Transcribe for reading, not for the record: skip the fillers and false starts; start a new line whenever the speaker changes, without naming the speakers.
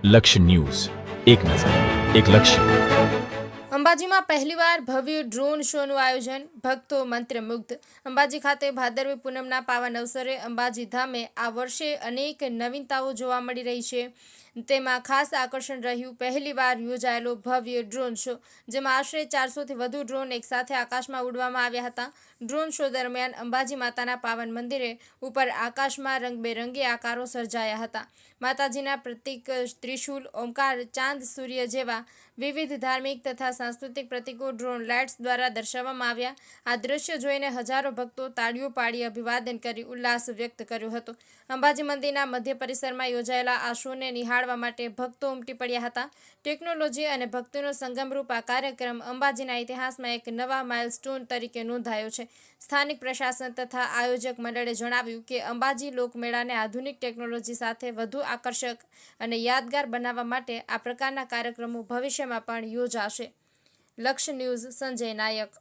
લક્ષ્ય ન્યૂઝ, એક નજર, એક લક્ષ્ય.
અંબાજીમાં પહેલીવાર ભવ્ય ડ્રોન શોનું આયોજન, ભક્તો મંત્રમુગ્ધ. અંબાજી ખાતે ભાદરવી પૂનમના પાવન અવસરે અંબાજી ધામે આ વર્ષે અનેક નવીનતાઓ જોવા મળી રહી છે. તેમાં ખાસ આકર્ષણ રહ્યું પહેલીવાર યોજાયેલો ભવ્ય ડ્રોન શો, જેમાં આશરે 400થી વધુ ડ્રોન એકસાથે આકાશમાં ઉડવામાં આવ્યા હતા. ડ્રોન શો દરમિયાન અંબાજી માતાના પાવન મંદિરે ઉપર આકાશમાં રંગબેરંગી આકારો સર્જાયા હતા. માતાજીના પ્રતીક ત્રિશૂલ, ઓમકાર, ચાંદ, સૂર્ય જેવા વિવિધ ધાર્મિક તથા સાંસ્કૃતિક પ્રતીકો ડ્રોન લાઇટ્સ દ્વારા દર્શાવવામાં આવ્યા. આ દ્રશ્ય જોઈને હજારો ભક્તો તાળીઓ પાડી અભિવાદન કરી ઉલ્લાસ વ્યક્ત કર્યો હતો. અંબાજી મંદિરના મધ્ય પરિસરમાં યોજાયેલા આ શોને નિહાળવા માટે ભક્તો ઉમટી પડ્યા હતા. ટેકનોલોજી અને ભક્તિનો સંગમરૂપ આ કાર્યક્રમ અંબાજીના ઇતિહાસમાં એક નવા માઇલસ્ટોન તરીકે નોંધાયો છે. સ્થાનિક પ્રશાસન તથા આયોજક મંડળે જણાવ્યું કે અંબાજી લોકમેળાને આધુનિક ટેકનોલોજી સાથે વધુ આકર્ષક અને યાદગાર બનાવવા માટે આ પ્રકારના કાર્યક્રમો ભવિષ્યમાં પણ યોજાશે. લક્ષ્ય ન્યૂઝ, સંજય નાયક.